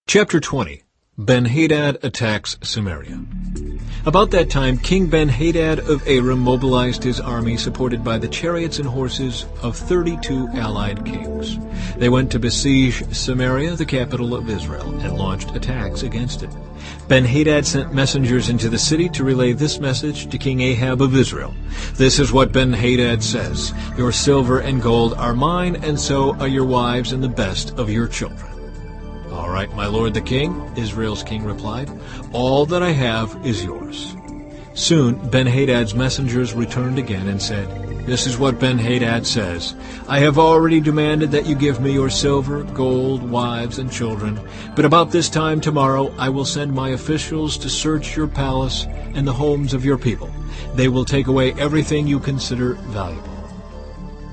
Chapter 20. Ben-Hadad attacks Samaria. About that time, King Ben-Hadad of Aram mobilized his army, supported by the chariots and horses of 32 allied kings. They went to besiege Samaria, the capital of Israel, and launched attacks against it. Ben-Hadad sent messengers into the city to relay this message to King Ahab of Israel. This is what Ben-Hadad says: "Your silver and gold are mine, and so are your wives and the best of your children." "All right, my lord the king," Israel's king replied. "All that I have is yours." Soon Ben-Hadad's messengers returned again and said, "This is what Ben-Hadad says: I have already demanded that you give me your silver, gold, wives, and children. But about this time tomorrow I will send my officials to search your palace and the homes of your people. They will take away everything you consider valuable."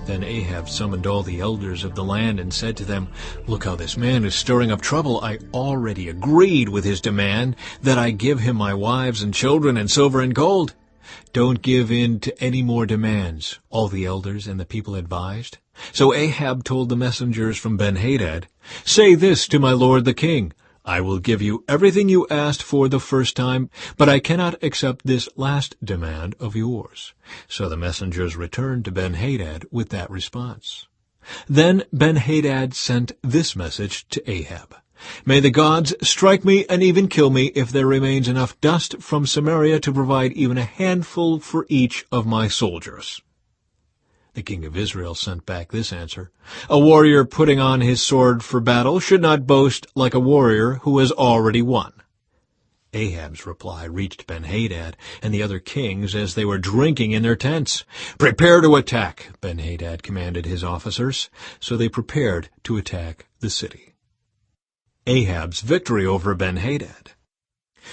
Then Ahab summoned all the elders of the land and said to them, "Look how this man is stirring up trouble. I already agreed with his demand that I give him my wives and children and silver and gold." "Don't give in to any more demands," all the elders and the people advised. So Ahab told the messengers from Ben-Hadad, "Say this to my lord the king: I will give you everything you asked for the first time, but I cannot accept this last demand of yours." So the messengers returned to Ben-Hadad with that response. Then Ben-Hadad sent this message to Ahab: "May the gods strike me and even kill me if there remains enough dust from Samaria to provide even a handful for each of my soldiers." The king of Israel sent back this answer: "A warrior putting on his sword for battle should not boast like a warrior who has already won." Ahab's reply reached Ben-Hadad and the other kings as they were drinking in their tents. "Prepare to attack," Ben-Hadad commanded his officers. So they prepared to attack the city. Ahab's victory over Ben-Hadad.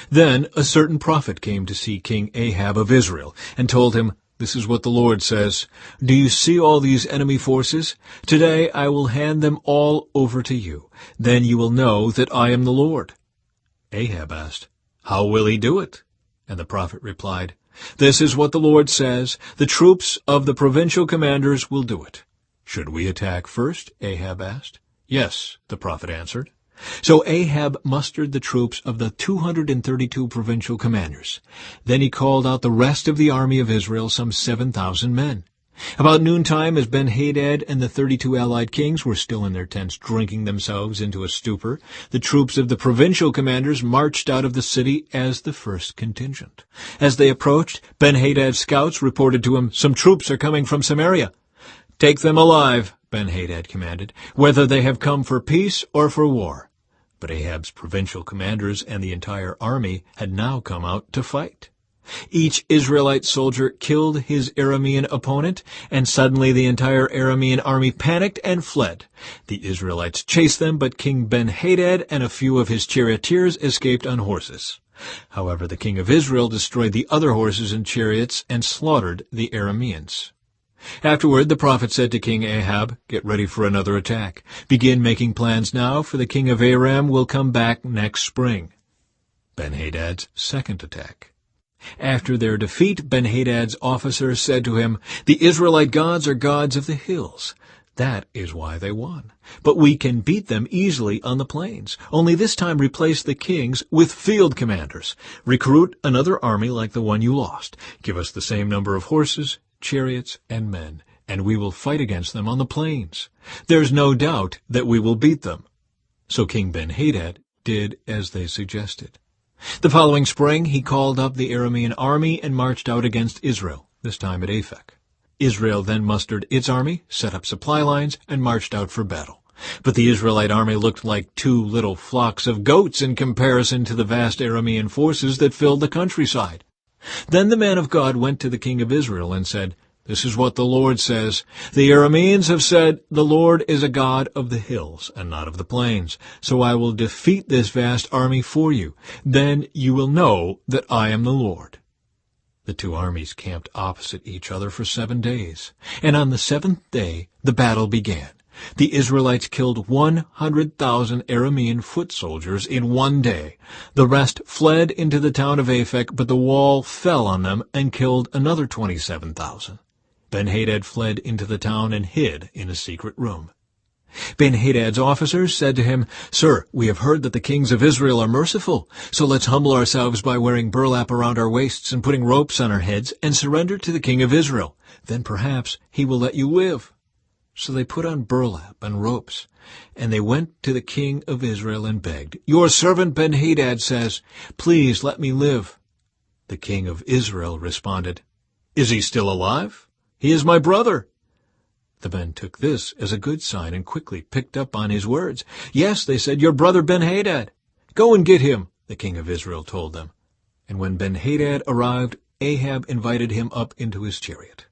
Then a certain prophet came to see King Ahab of Israel and told him, "This is what the Lord says: Do you see all these enemy forces? Today I will hand them all over to you. Then you will know that I am the Lord." Ahab asked, "How will he do it?" And the prophet replied, "This is what the Lord says: The troops of the provincial commanders will do it." "Should we attack first?" Ahab asked. "Yes," the prophet answered. So Ahab mustered the troops of the 232 provincial commanders. Then he called out the rest of the army of Israel, some 7,000 men. About noontime, as Ben-Hadad and the 32 allied kings were still in their tents drinking themselves into a stupor, the troops of the provincial commanders marched out of the city as the first contingent. As they approached, Ben-Hadad's scouts reported to him, "Some troops are coming from Samaria." "Take them alive," Ben-Hadad commanded, "whether they have come for peace or for war." But Ahab's provincial commanders and the entire army had now come out to fight. Each Israelite soldier killed his Aramean opponent, and suddenly the entire Aramean army panicked and fled. The Israelites chased them, but King Ben-Hadad and a few of his charioteers escaped on horses. However, the king of Israel destroyed the other horses and chariots and slaughtered the Arameans. Afterward, the prophet said to King Ahab, "Get ready for another attack. Begin making plans now, for the king of Aram will come back next spring." Ben-Hadad's second attack. After their defeat, Ben-Hadad's officers said to him, "The Israelite gods are gods of the hills. That is why they won. But we can beat them easily on the plains. Only this time replace the kings with field commanders. Recruit another army like the one you lost. Give us the same number of horses, chariots, and men, and we will fight against them on the plains. There's no doubt that we will beat them." So King Ben-Hadad did as they suggested. The following spring he called up the Aramean army and marched out against Israel, this time at Aphek. Israel then mustered its army, set up supply lines, and marched out for battle. But the Israelite army looked like two little flocks of goats in comparison to the vast Aramean forces that filled the countryside. Then the man of God went to the king of Israel and said, "This is what the Lord says: The Arameans have said, 'The Lord is a God of the hills and not of the plains.' So I will defeat this vast army for you. Then you will know that I am the Lord." The two armies camped opposite each other for 7 days, and on the 7th day the battle began. The Israelites killed 100,000 Aramean foot soldiers in 1 day. The rest fled into the town of Aphek, but the wall fell on them and killed another 27,000. Ben-Hadad fled into the town and hid in a secret room. Ben-Hadad's officers said to him, "Sir, we have heard that the kings of Israel are merciful, so let's humble ourselves by wearing burlap around our waists and putting ropes on our heads and surrender to the king of Israel. Then perhaps he will let you live." So they put on burlap and ropes, and they went to the king of Israel and begged, "Your servant Ben-Hadad says, 'Please let me live.'" The king of Israel responded, "Is he still alive? He is my brother." The men took this as a good sign and quickly picked up on his words. "Yes," they said, "your brother Ben-Hadad." "Go and get him," the king of Israel told them. And when Ben-Hadad arrived, Ahab invited him up into his chariot.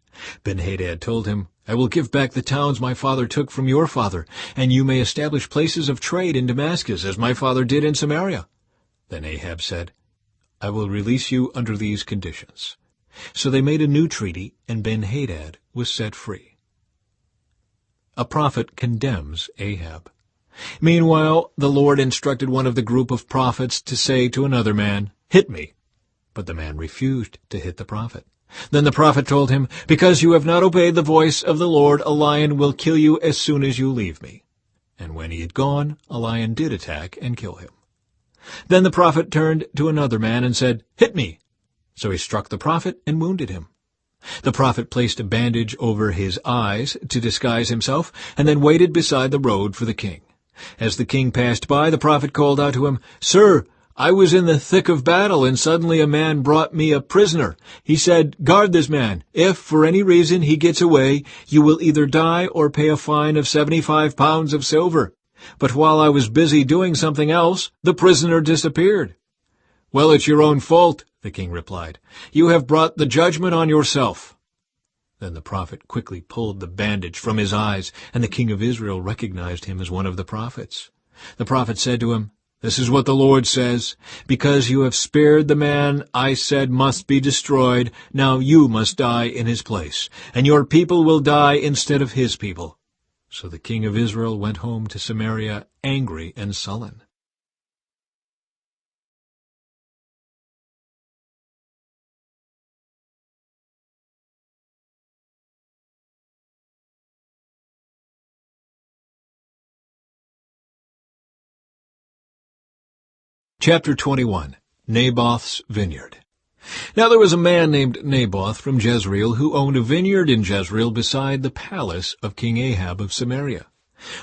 Ben-Hadad told him, "I will give back the towns my father took from your father, and you may establish places of trade in Damascus, as my father did in Samaria." Then Ahab said, "I will release you under these conditions." So they made a new treaty, and Ben-Hadad was set free. A prophet condemns Ahab. Meanwhile, the Lord instructed one of the group of prophets to say to another man, "Hit me." But the man refused to hit the prophet. Then the prophet told him, "Because you have not obeyed the voice of the Lord, a lion will kill you as soon as you leave me." And when he had gone, a lion did attack and kill him. Then the prophet turned to another man and said, "Hit me." So he struck the prophet and wounded him. The prophet placed a bandage over his eyes to disguise himself, and then waited beside the road for the king. As the king passed by, the prophet called out to him, "Sir, I was in the thick of battle, and suddenly a man brought me a prisoner. He said, 'Guard this man. If, for any reason, he gets away, you will either die or pay a fine of 75 pounds of silver.' But while I was busy doing something else, the prisoner disappeared." "Well, it's your own fault," the king replied. "You have brought the judgment on yourself." Then the prophet quickly pulled the bandage from his eyes, and the king of Israel recognized him as one of the prophets. The prophet said to him, "This is what the Lord says, 'Because you have spared the man I said must be destroyed, now you must die in his place, and your people will die instead of his people.'" So the king of Israel went home to Samaria angry and sullen. Chapter 21. Naboth's Vineyard. Now there was a man named Naboth from Jezreel who owned a vineyard in Jezreel beside the palace of King Ahab of Samaria.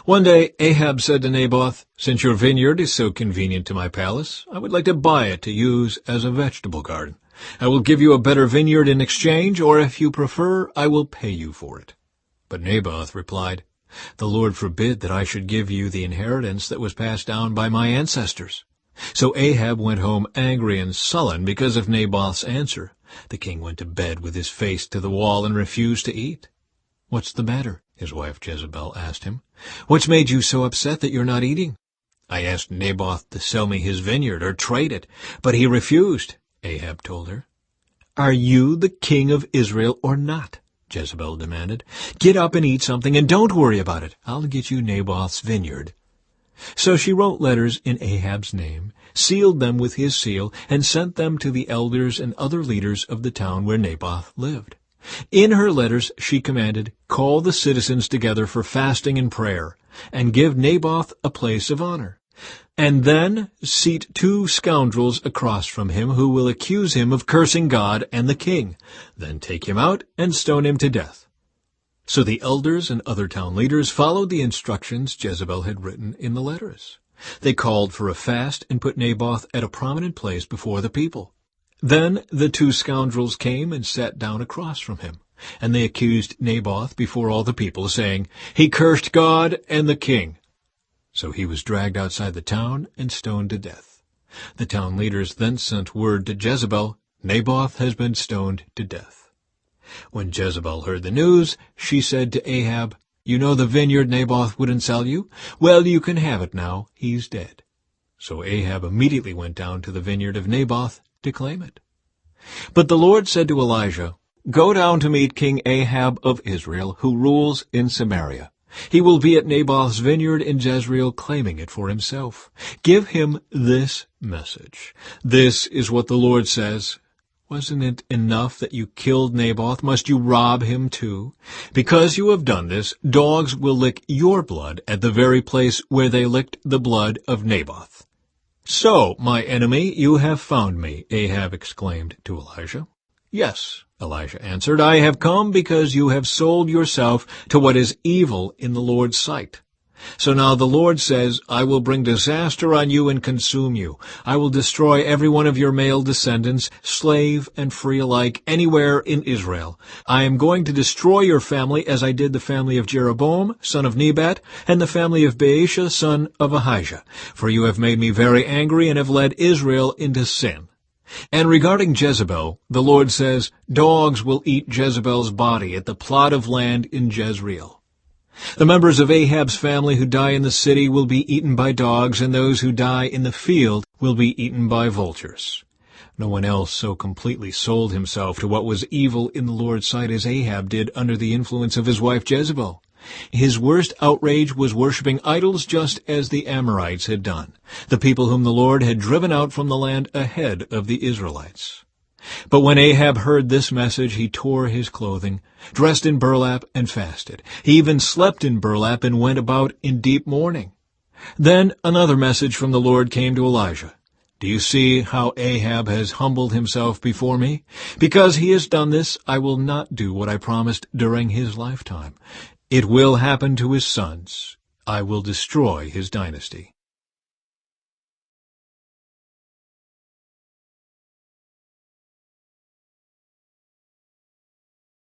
One day Ahab said to Naboth, "Since your vineyard is so convenient to my palace, I would like to buy it to use as a vegetable garden. I will give you a better vineyard in exchange, or if you prefer, I will pay you for it." But Naboth replied, "The Lord forbid that I should give you the inheritance that was passed down by my ancestors." So Ahab went home angry and sullen because of Naboth's answer. The king went to bed with his face to the wall and refused to eat. "What's the matter?" his wife Jezebel asked him. "What's made you so upset that you're not eating?" "I asked Naboth to sell me his vineyard or trade it, but he refused," Ahab told her. "Are you the king of Israel or not?" Jezebel demanded. "Get up and eat something, and don't worry about it. I'll get you Naboth's vineyard." So she wrote letters in Ahab's name, sealed them with his seal, and sent them to the elders and other leaders of the town where Naboth lived. In her letters she commanded, "Call the citizens together for fasting and prayer, and give Naboth a place of honor. And then seat 2 scoundrels across from him who will accuse him of cursing God and the king. Then take him out and stone him to death." So the elders and other town leaders followed the instructions Jezebel had written in the letters. They called for a fast and put Naboth at a prominent place before the people. Then the 2 scoundrels came and sat down across from him, and they accused Naboth before all the people, saying, "He cursed God and the king." So he was dragged outside the town and stoned to death. The town leaders then sent word to Jezebel, "Naboth has been stoned to death." When Jezebel heard the news, she said to Ahab, "You know the vineyard Naboth wouldn't sell you? Well, you can have it now. He's dead." So Ahab immediately went down to the vineyard of Naboth to claim it. But the Lord said to Elijah, "Go down to meet King Ahab of Israel, who rules in Samaria. He will be at Naboth's vineyard in Jezreel, claiming it for himself. Give him this message. This is what the Lord says. Wasn't it enough that you killed Naboth? Must you rob him too? Because you have done this, dogs will lick your blood at the very place where they licked the blood of Naboth." "So, my enemy, you have found me," Ahab exclaimed to Elijah. "Yes," Elijah answered, "I have come because you have sold yourself to what is evil in the Lord's sight. So now the Lord says, I will bring disaster on you and consume you. I will destroy every one of your male descendants, slave and free alike, anywhere in Israel. I am going to destroy your family as I did the family of Jeroboam, son of Nebat, and the family of Baasha, son of Ahijah. For you have made me very angry and have led Israel into sin." And regarding Jezebel, the Lord says, "Dogs will eat Jezebel's body at the plot of land in Jezreel." The members of Ahab's family who die in the city will be eaten by dogs, and those who die in the field will be eaten by vultures. No one else so completely sold himself to what was evil in the Lord's sight as Ahab did under the influence of his wife Jezebel. His worst outrage was worshipping idols just as the Amorites had done, the people whom the Lord had driven out from the land ahead of the Israelites. But when Ahab heard this message, he tore his clothing, dressed in burlap, and fasted. He even slept in burlap and went about in deep mourning. Then another message from the Lord came to Elijah. "Do you see how Ahab has humbled himself before me? Because he has done this, I will not do what I promised during his lifetime. It will happen to his sons. I will destroy his dynasty."